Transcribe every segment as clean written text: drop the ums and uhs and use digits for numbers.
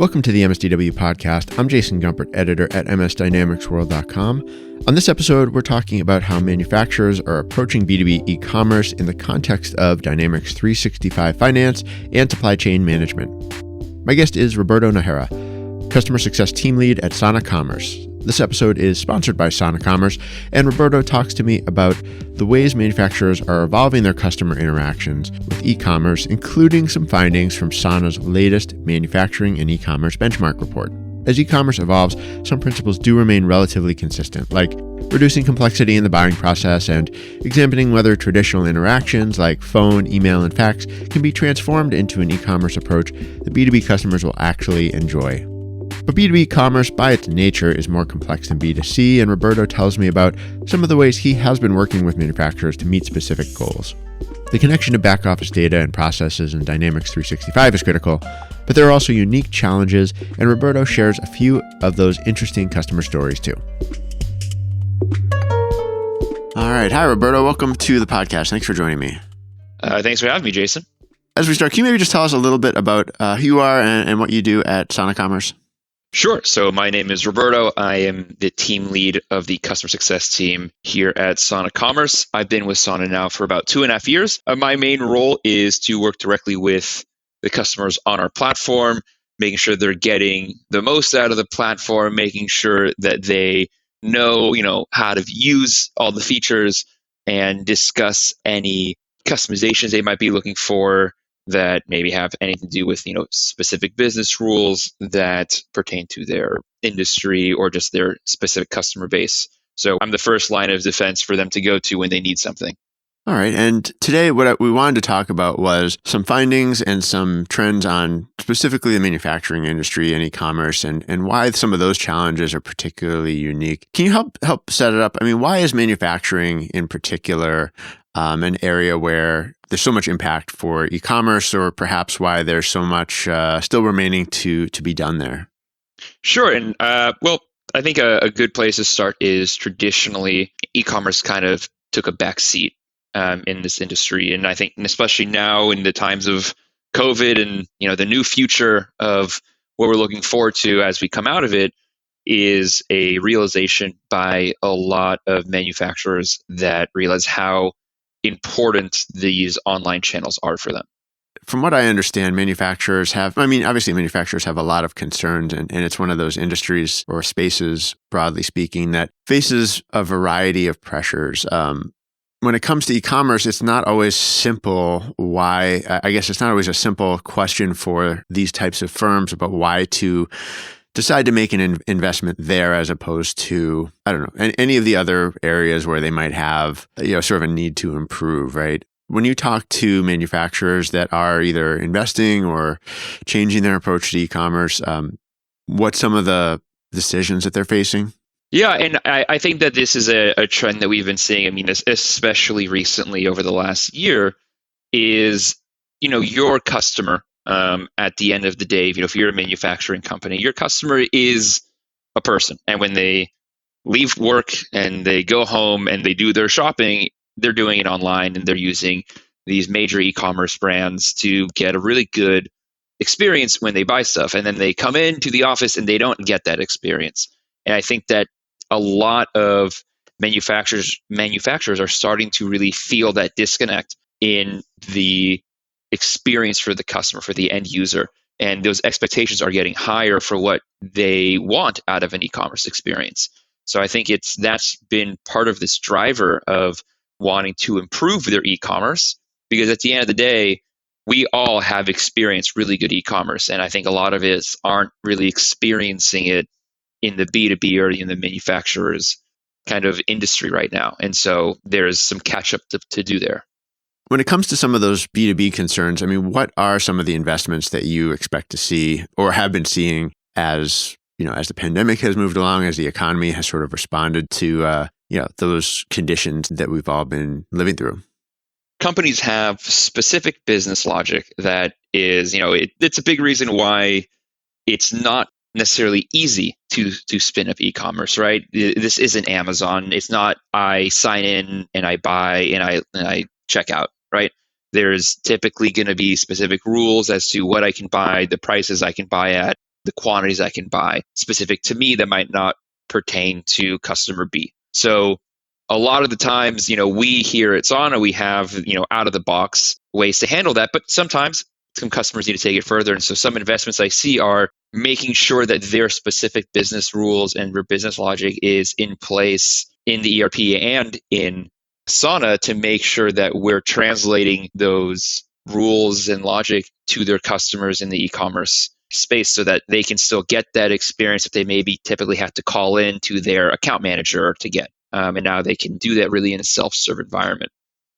Welcome to the MSDW podcast. I'm Jason Gumpert, editor at msdynamicsworld.com. On this episode, we're talking about how manufacturers are approaching B2B e-commerce in the context of Dynamics 365 finance and supply chain management. My guest is Roberto Najera, customer success team lead at Sana Commerce. This episode is sponsored by Sana Commerce, and Roberto talks to me about the ways manufacturers are evolving their customer interactions with e-commerce, including some findings from Sana's latest manufacturing and e-commerce benchmark report. As e-commerce evolves, some principles do remain relatively consistent, like reducing complexity in the buying process and examining whether traditional interactions like phone, email, and fax can be transformed into an e-commerce approach that B2B customers will actually enjoy. But B2B commerce, by its nature, is more complex than B2C, and Roberto tells me about some of the ways he has been working with manufacturers to meet specific goals. The connection to back-office data and processes in Dynamics 365 is critical, but there are also unique challenges, and Roberto shares a few of those interesting customer stories too. All right. Hi, Roberto. Welcome to the podcast. Thanks for joining me. Thanks for having me, Jason. As we start, can you maybe just tell us a little bit about who you are and what you do at Sana Commerce? Sure. So my name is Roberto. I am the team lead of the customer success team here at Sana Commerce. I've been with Sana now for about 2.5 years. My main role is to work directly with the customers on our platform, making sure they're getting the most out of the platform, making sure that they know, how to use all the features and discuss any customizations they might be looking for that maybe have anything to do with, specific business rules that pertain to their industry or just their specific customer base. So I'm the first line of defense for them to go to when they need something. All right. And today, what we wanted to talk about was some findings and some trends on specifically the manufacturing industry and e-commerce and why some of those challenges are particularly unique. Can you help set it up? I mean, why is manufacturing in particular an area where there's so much impact for e-commerce, or perhaps why there's so much still remaining to be done there? Sure. And I think a good place to start is traditionally e-commerce kind of took a back seat in this industry. And I think, especially now in the times of COVID and, the new future of what we're looking forward to as we come out of it is a realization by a lot of manufacturers that realize how important these online channels are for them. From what I understand, manufacturers have a lot of concerns, and it's one of those industries or spaces, broadly speaking, that faces a variety of pressures. When it comes to e-commerce, it's not always simple it's not always a simple question for these types of firms about why to decide to make an investment there as opposed to, any of the other areas where they might have, sort of a need to improve, right? When you talk to manufacturers that are either investing or changing their approach to e-commerce, what's some of the decisions that they're facing? Yeah, and I think that this is a trend that we've been seeing, especially recently over the last year, is, your customer, at the end of the day, if you're a manufacturing company, your customer is a person. And when they leave work and they go home and they do their shopping, they're doing it online and they're using these major e-commerce brands to get a really good experience when they buy stuff. And then they come into the office and they don't get that experience. And I think that a lot of manufacturers are starting to really feel that disconnect in the experience for the customer, for the end user. And those expectations are getting higher for what they want out of an e-commerce experience. So I think that's been part of this driver of wanting to improve their e-commerce, because at the end of the day, we all have experienced really good e-commerce. And I think a lot of us aren't really experiencing it in the B2B or in the manufacturer's kind of industry right now. And so there's some catch up to do there. When it comes to some of those B2B concerns, what are some of the investments that you expect to see or have been seeing as the pandemic has moved along, as the economy has sort of responded to, those conditions that we've all been living through? Companies have specific business logic that is, it's a big reason why it's not necessarily easy to spin up e-commerce, right? This isn't Amazon. It's not I sign in and I buy and I check out, right? There's typically going to be specific rules as to what I can buy, the prices I can buy at, the quantities I can buy specific to me that might not pertain to customer B. So a lot of the times, we here at Sana, we have, out of the box ways to handle that. But sometimes some customers need to take it further. And so some investments I see are making sure that their specific business rules and their business logic is in place in the ERP and in Sana to make sure that we're translating those rules and logic to their customers in the e-commerce space so that they can still get that experience that they maybe typically have to call in to their account manager to get. And now they can do that really in a self-serve environment.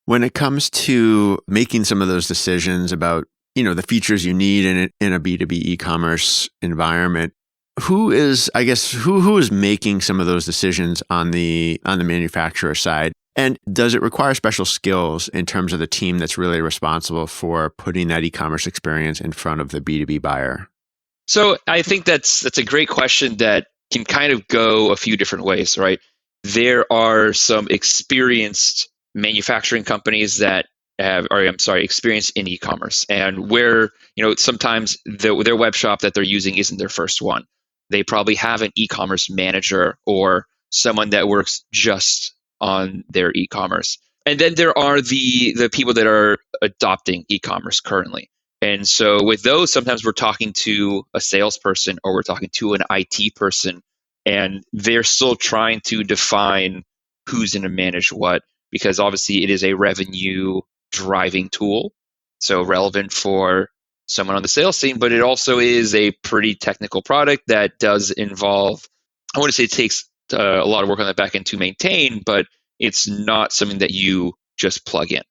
When it comes to making some of those decisions about, the features you need in a B2B e-commerce environment, who is making some of those decisions on the manufacturer side? And does it require special skills in terms of the team that's really responsible for putting that e-commerce experience in front of the B2B buyer? So I think that's a great question that can kind of go a few different ways, right? There are some experienced manufacturing companies that experience in e-commerce, and where sometimes their web shop that they're using isn't their first one. They probably have an e-commerce manager or someone that works just on their e-commerce. And then there are the people that are adopting e-commerce currently. And so with those, sometimes we're talking to a salesperson or we're talking to an IT person, and they're still trying to define who's going to manage what, because obviously it is a revenue driving tool, so relevant for someone on the sales team, but it also is a pretty technical product that does involve, I want to say it takes a lot of work on the back end to maintain, but it's not something that you just plug in.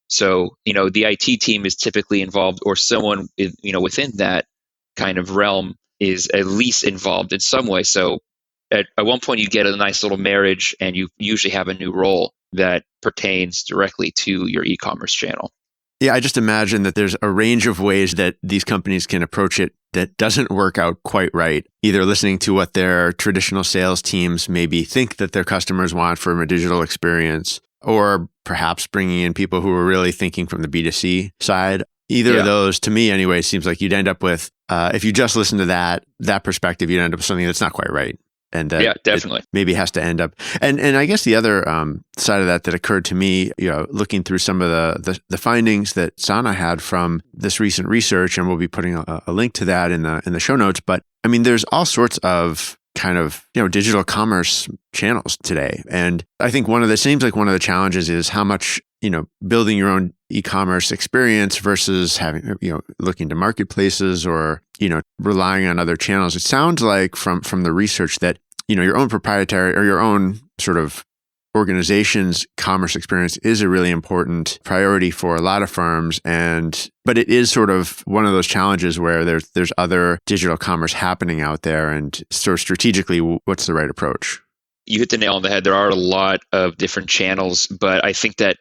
So, the IT team is typically involved, or someone, within that kind of realm is at least involved in some way. So at one point you get a nice little marriage, and you usually have a new role that pertains directly to your e-commerce channel. Yeah, I just imagine that there's a range of ways that these companies can approach it that doesn't work out quite right. Either listening to what their traditional sales teams maybe think that their customers want from a digital experience, or perhaps bringing in people who are really thinking from the B2C side. Either of those, to me anyway, seems like you'd end up with, if you just listen to that perspective, you'd end up with something that's not quite right. And definitely maybe has to end up. And I guess the other side of that occurred to me, looking through some of the findings that Sana had from this recent research, and we'll be putting a link to that in the show notes. But I mean, there's all sorts of kind of digital commerce channels today, and I think seems like one of the challenges is how much building your own e-commerce experience versus having looking to marketplaces or relying on other channels. It sounds like from the research that your own proprietary or your own sort of organization's commerce experience is a really important priority for a lot of firms, but it is sort of one of those challenges where there's other digital commerce happening out there, and sort of strategically, what's the right approach? You hit the nail on the head. There are a lot of different channels, but I think that,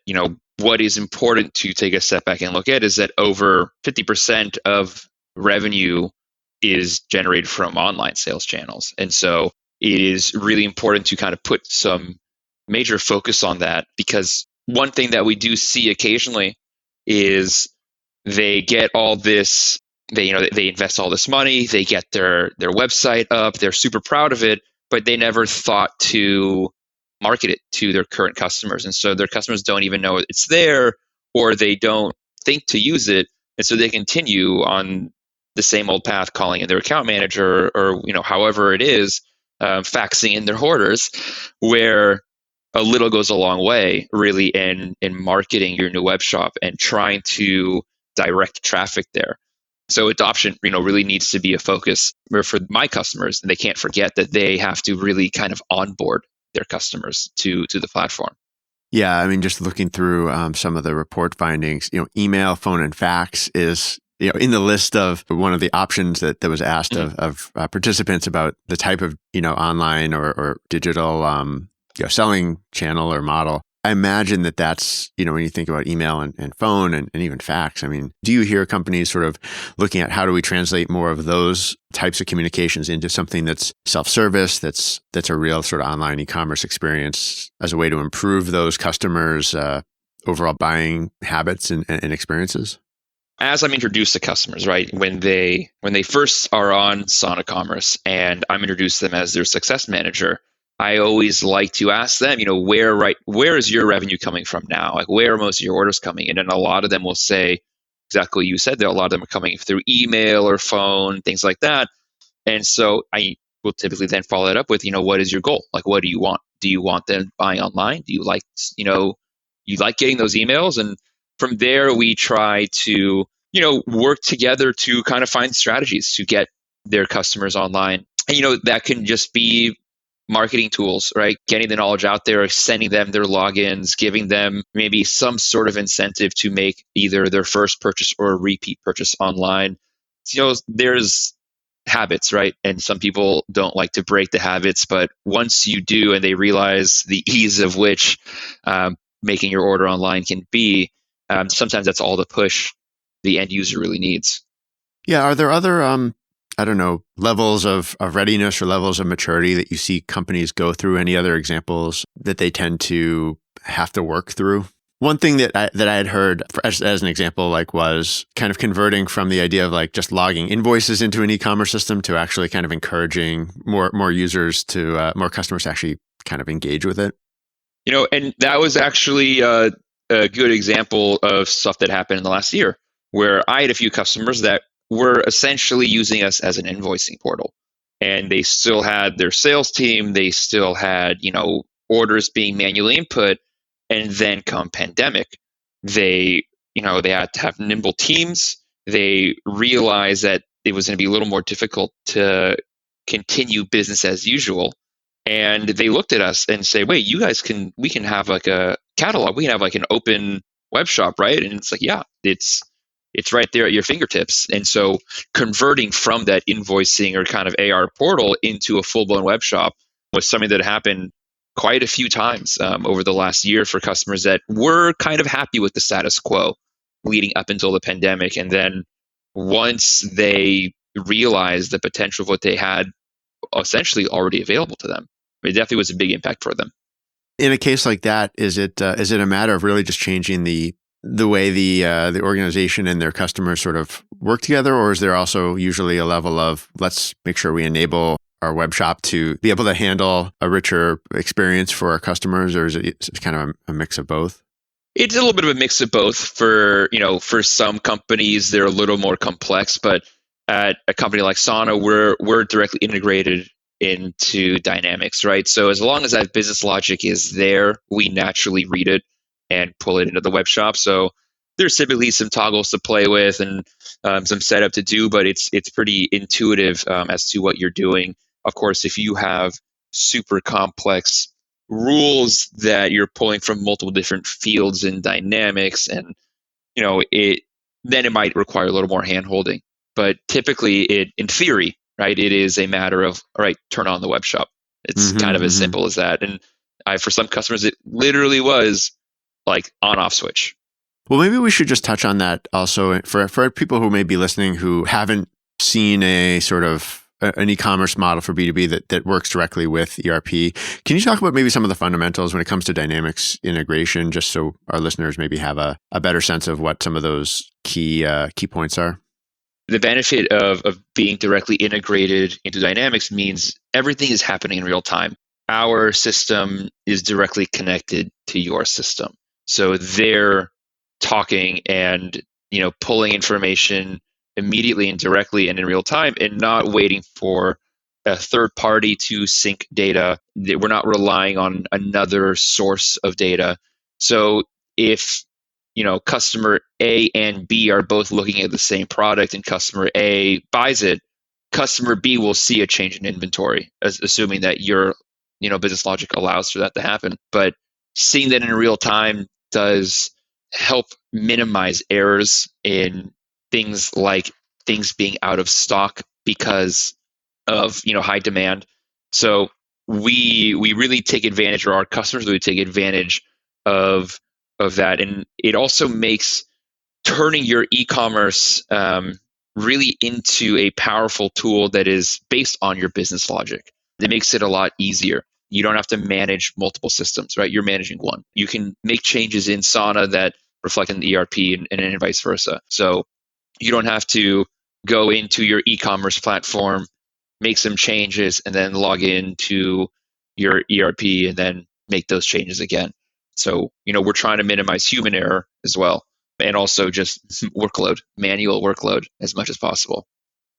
what is important to take a step back and look at is that over 50% of revenue is generated from online sales channels. And so it is really important to kind of put some major focus on that, because one thing that we do see occasionally is they get all this, they invest all this money, they get their website up, they're super proud of it, but they never thought to market it to their current customers. And so their customers don't even know it's there, or they don't think to use it. And so they continue on the same old path, calling in their account manager or however it is, faxing in their orders, where a little goes a long way really in marketing your new web shop and trying to direct traffic there. So adoption, really needs to be a focus for my customers. They can't forget that they have to really kind of onboard their customers to the platform. Yeah, I mean, just looking through some of the report findings, email, phone, and fax is in the list of one of the options that was asked of participants about the type of online or digital selling channel or model. I imagine that's, when you think about email and phone and even fax, I mean, do you hear companies sort of looking at how do we translate more of those types of communications into something that's self-service, that's a real sort of online e-commerce experience as a way to improve those customers' overall buying habits and experiences? as I'm introduced to customers, right, when they first are on Sana Commerce and I'm introduced to them as their success manager, I always like to ask them, where is your revenue coming from now? Like, where are most of your orders coming in? And a lot of them will say exactly what you said. That a lot of them are coming through email or phone, things like that. And so I will typically then follow that up with, what is your goal? Like, what do you want? Do you want them buying online? Do you like, you like getting those emails? And from there, we try to, work together to kind of find strategies to get their customers online. And, that can just be marketing tools, right? Getting the knowledge out there, sending them their logins, giving them maybe some sort of incentive to make either their first purchase or a repeat purchase online. There's habits, right? And some people don't like to break the habits, but once you do and they realize the ease of which making your order online can be, sometimes that's all the push the end user really needs. Yeah. Are there other, I don't know, levels of readiness or levels of maturity that you see companies go through? Any other examples that they tend to have to work through? One thing that I had heard as an example, was kind of converting from the idea of just logging invoices into an e-commerce system to actually kind of encouraging more users to more customers to actually kind of engage with it. And that was actually a good example of stuff that happened in the last year, where I had a few customers that were essentially using us as an invoicing portal, and they still had their sales team, they still had orders being manually input. And then come pandemic, they had to have nimble teams. They realized that it was going to be a little more difficult to continue business as usual. And they looked at us and say, wait, we can have like a catalog. We can have like an open web shop, right? And it's like, yeah, it's right there at your fingertips. And so converting from that invoicing or kind of AR portal into a full-blown web shop was something that happened quite a few times over the last year for customers that were kind of happy with the status quo leading up until the pandemic. And then once they realized the potential of what they had essentially already available to them, it definitely was a big impact for them. In a case like that, is it a matter of really just changing the way the organization and their customers sort of work together, or is there also usually a level of let's make sure we enable our web shop to be able to handle a richer experience for our customers, or is it kind of a mix of both? It's a little bit of a mix of both. For some companies, they're a little more complex, but at a company like Sana, we're directly integrated into Dynamics, right? So as long as that business logic is there, we naturally read it and pull it into the web shop. So there's typically some toggles to play with and some setup to do, but it's pretty intuitive as to what you're doing. Of course, if you have super complex rules that you're pulling from multiple different fields in Dynamics, and then it might require a little more hand holding. But typically, in theory, right, it is a matter of, all right, turn on the web shop. It's kind of as simple as that. And for some customers, it literally was like on-off switch. Well, maybe we should just touch on that also for people who may be listening who haven't seen a sort of an e-commerce model for B2B that works directly with ERP. Can you talk about maybe some of the fundamentals when it comes to Dynamics integration, just so our listeners maybe have a better sense of what some of those key points are? The benefit of being directly integrated into Dynamics means everything is happening in real time. Our system is directly connected to your system. So they're talking and pulling information immediately and directly and in real time, and not waiting for a third party to sync data. We're not relying on another source of data. So if customer A and B are both looking at the same product and customer A buys it, customer B will see a change in inventory, assuming that your business logic allows for that to happen. But seeing that in real time does help minimize errors in things like things being out of stock because of high demand. So we really take advantage, or our customers really take advantage of that, and it also makes turning your e-commerce really into a powerful tool that is based on your business logic. It makes it a lot easier. You don't have to manage multiple systems, right? You're managing one. You can make changes in Sana that reflect in the ERP and vice versa. So You don't have to go into your e-commerce platform, make some changes, and then log into your ERP and then make those changes again. So, we're trying to minimize human error as well, and also just manual workload as much as possible.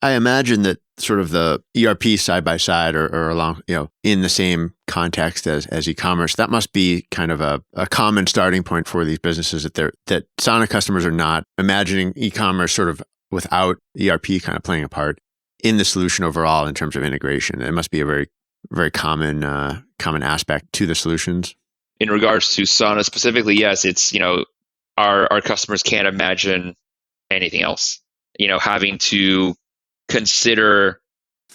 I imagine that sort of the ERP side by side or along, in the same context as e-commerce, that must be kind of a common starting point for these businesses that Sana customers are not imagining e-commerce sort of without ERP kind of playing a part in the solution overall in terms of integration. It must be a very, very common aspect to the solutions. In regards to Sana specifically, yes, it's, our customers can't imagine anything else. Having to consider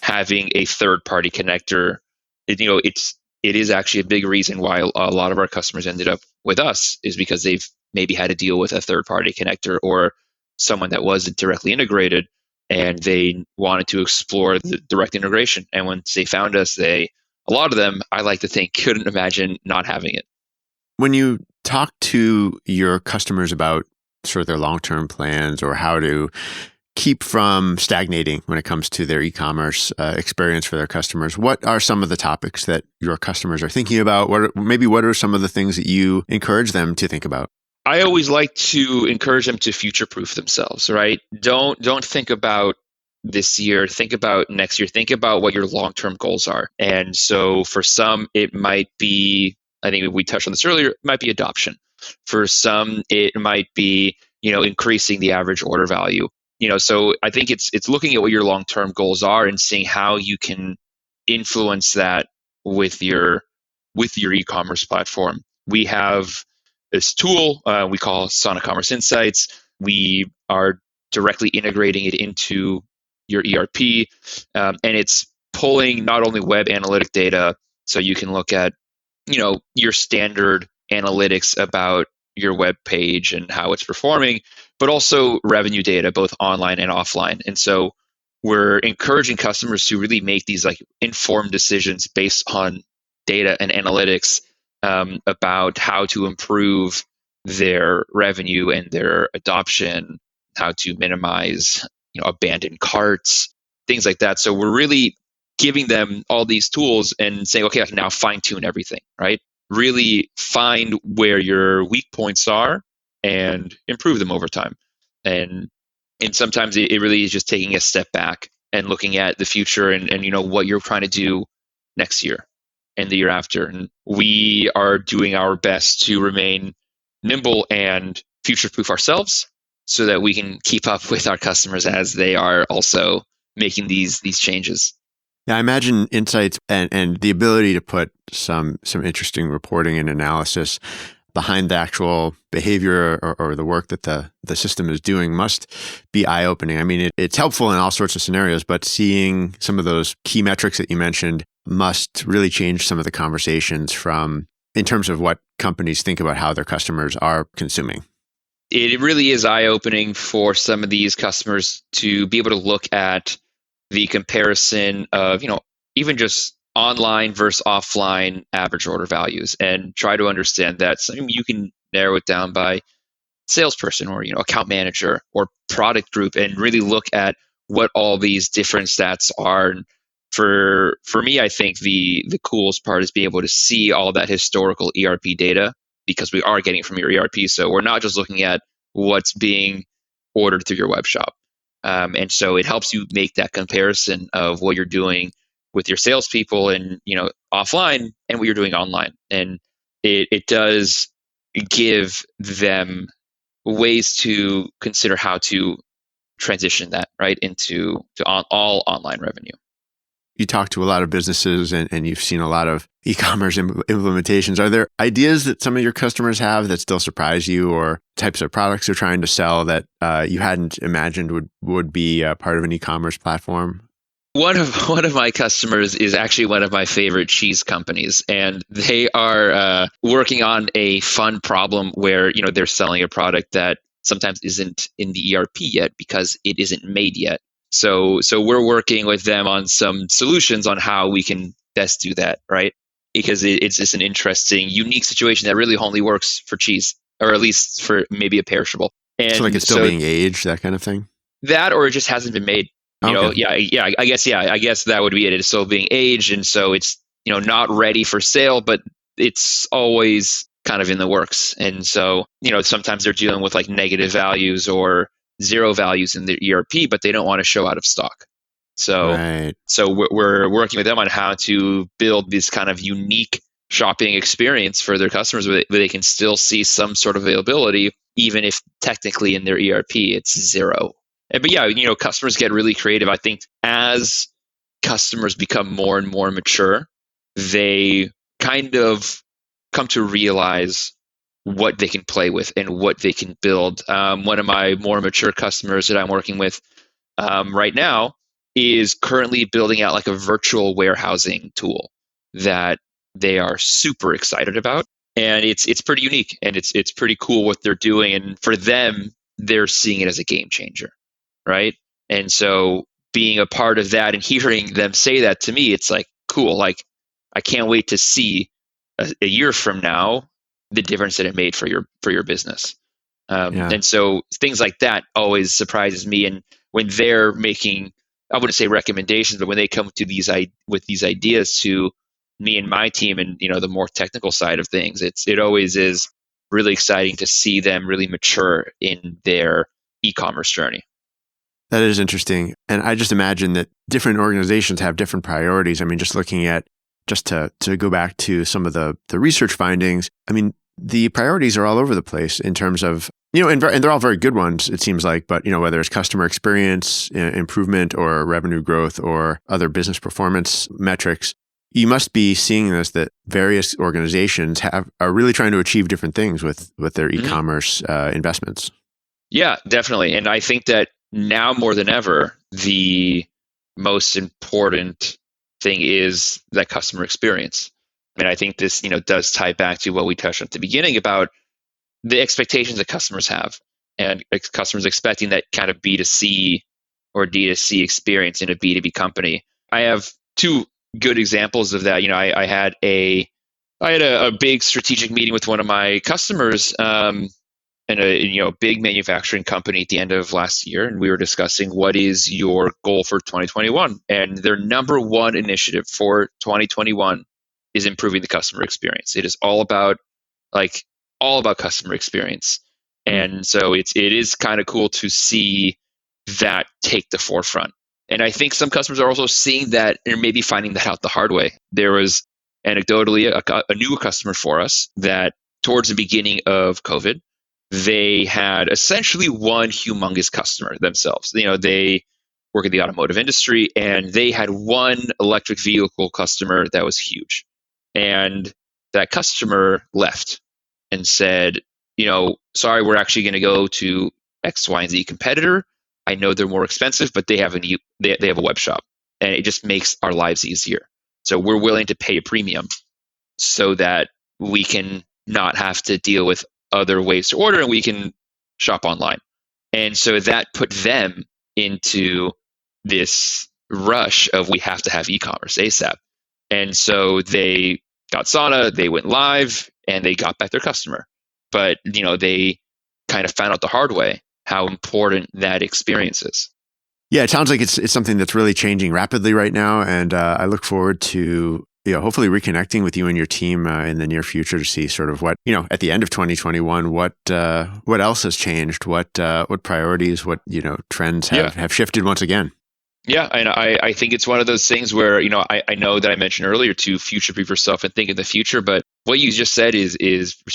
having a third-party connector. It is actually a big reason why a lot of our customers ended up with us, is because they've maybe had to deal with a third-party connector or someone that wasn't directly integrated, and they wanted to explore the direct integration. And once they found us, a lot of them, I like to think, couldn't imagine not having it. When you talk to your customers about sort of their long-term plans or how to keep from stagnating when it comes to their e-commerce experience for their customers, what are some of the topics that your customers are thinking about? What are some of the things that you encourage them to think about? I always like to encourage them to future-proof themselves, right? Don't think about this year. Think about next year. Think about what your long-term goals are. And so for some, it might be, I think we touched on this earlier, it might be adoption. For some, it might be, increasing the average order value. So I think it's looking at what your long-term goals are and seeing how you can influence that with your e-commerce platform. We have this tool we call Sana Commerce Insights. We are directly integrating it into your ERP, and it's pulling not only web analytic data, so you can look at your standard analytics about your web page and how it's performing, but also revenue data, both online and offline. And so we're encouraging customers to really make these informed decisions based on data and analytics about how to improve their revenue and their adoption, how to minimize abandoned carts, things like that. So we're really giving them all these tools and saying, okay, I can now fine tune everything, right? Really find where your weak points are and improve them over time. And sometimes it really is just taking a step back and looking at the future and what you're trying to do next year and the year after. And we are doing our best to remain nimble and future-proof ourselves so that we can keep up with our customers as they are also making these changes. Yeah, I imagine insights and the ability to put some interesting reporting and analysis behind the actual behavior or the work that the system is doing must be eye-opening. I mean, it's helpful in all sorts of scenarios, but seeing some of those key metrics that you mentioned must really change some of the conversations in terms of what companies think about how their customers are consuming. It really is eye-opening for some of these customers to be able to look at the comparison of, even just online versus offline average order values and try to understand that. So you can narrow it down by salesperson or, account manager or product group and really look at what all these different stats are. And for me, I think the coolest part is being able to see all that historical ERP data, because we are getting it from your ERP. So we're not just looking at what's being ordered through your web shop. And so it helps you make that comparison of what you're doing with your salespeople and offline and what you're doing online. And it does give them ways to consider how to transition that right into all online revenue. You talk to a lot of businesses and you've seen a lot of e-commerce implementations. Are there ideas that some of your customers have that still surprise you, or types of products they're trying to sell that you hadn't imagined would be part of an e-commerce platform? One of my customers is actually one of my favorite cheese companies, and they are working on a fun problem where they're selling a product that sometimes isn't in the ERP yet because it isn't made yet. So we're working with them on some solutions on how we can best do that, right? Because it's just an interesting, unique situation that really only works for cheese, or at least for maybe a perishable. And so it's still being aged, that kind of thing? that, or it just hasn't been made. You know, I guess that would be it. It's still being aged, and so it's, you know, not ready for sale, but it's always kind of in the works. And so, you know, sometimes they're dealing with like negative values or zero values in the ERP, but they don't want to show out of stock. So, we're working with them on how to build this kind of unique shopping experience for their customers where they can still see some sort of availability, even if technically in their ERP it's zero. But yeah, you know, customers get really creative. I think as customers become more and more mature, they kind of come to realize what they can play with and what they can build. One of my more mature customers that I'm working with right now is currently building out like a virtual warehousing tool that they are super excited about. And it's pretty unique, and it's pretty cool what they're doing. And for them, they're seeing it as a game changer. Right. And so being a part of that and hearing them say that to me, it's like, cool. Like, I can't wait to see a year from now the difference that it made for your business. And so things like that always surprises me. And when they're making, I wouldn't say recommendations, but when they come to with these ideas to me and my team, and, you know, the more technical side of things, it always is really exciting to see them really mature in their e-commerce journey. That is interesting. And I just imagine that different organizations have different priorities. I mean, just looking at, just to go back to some of the research findings, I mean, the priorities are all over the place in terms of, you know, and they're all very good ones, it seems like, but, you know, whether it's customer experience improvement or revenue growth or other business performance metrics, you must be seeing this, that various organizations are really trying to achieve different things with their e-commerce investments. Yeah, definitely. And I think that now more than ever, the most important thing is that customer experience. And I think this, you know, does tie back to what we touched on at the beginning about the expectations that customers have, and customers expecting that kind of B2C or D2C experience in a B2B company. I have two good examples of that. You know, I had a big strategic meeting with one of my customers, and a big manufacturing company at the end of last year, and we were discussing what is your goal for 2021, and their number one initiative for 2021 is improving the customer experience. It is all about customer experience, and so it is kind of cool to see that take the forefront. And I think some customers are also seeing that and maybe finding that out the hard way. There was anecdotally a new customer for us that towards the beginning of COVID, they had essentially one humongous customer themselves. You know, they work in the automotive industry, and they had one electric vehicle customer that was huge. And that customer left and said, you know, sorry, we're actually going to go to X, Y, and Z competitor. I know they're more expensive, but they have a web shop, and it just makes our lives easier. So we're willing to pay a premium so that we can not have to deal with other ways to order, and we can shop online. And so that put them into this rush of, we have to have e-commerce ASAP. And so they got Sana, they went live, and they got back their customer. But, you know, they kind of found out the hard way how important that experience is. Yeah, it sounds like it's something that's really changing rapidly right now, and I look forward to, you know, hopefully reconnecting with you and your team in the near future to see sort of what, you know, at the end of 2021, what else has changed, what priorities, what, you know, trends have shifted once again. Yeah, and I think it's one of those things where, you know, I know that I mentioned earlier to future-proof yourself and think in the future, but what you just said is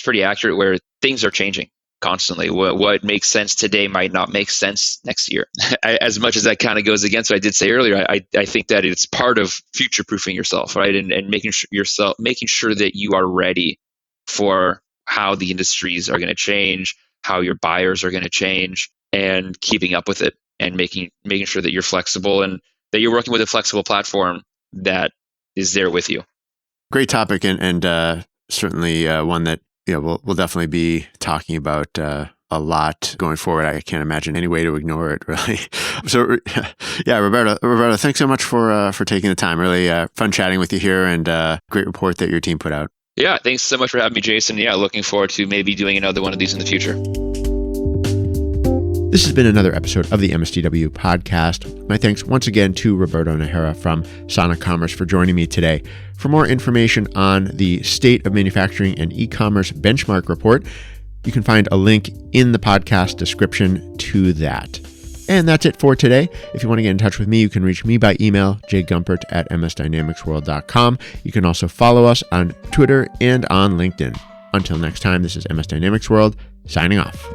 pretty accurate, where things are changing constantly. What makes sense today might not make sense next year. As much as that kind of goes against what I did say earlier, I think that it's part of future-proofing yourself, right? And making sure that you are ready for how the industries are going to change, how your buyers are going to change, and keeping up with it, and making sure that you're flexible and that you're working with a flexible platform that is there with you. Great topic, and certainly one that, you know, we'll definitely be talking about a lot going forward. I can't imagine any way to ignore it, really. So, yeah, Roberto, thanks so much for taking the time. Really fun chatting with you here, and great report that your team put out. Yeah, thanks so much for having me, Jason. Yeah, looking forward to maybe doing another one of these in the future. This has been another episode of the MSDW podcast. My thanks once again to Roberto Najera from Sonic Commerce for joining me today. For more information on the State of Manufacturing and E-commerce Benchmark Report, you can find a link in the podcast description to that. And that's it for today. If you want to get in touch with me, you can reach me by email, jgumpert@msdynamicsworld.com. You can also follow us on Twitter and on LinkedIn. Until next time, this is MS Dynamics World, signing off.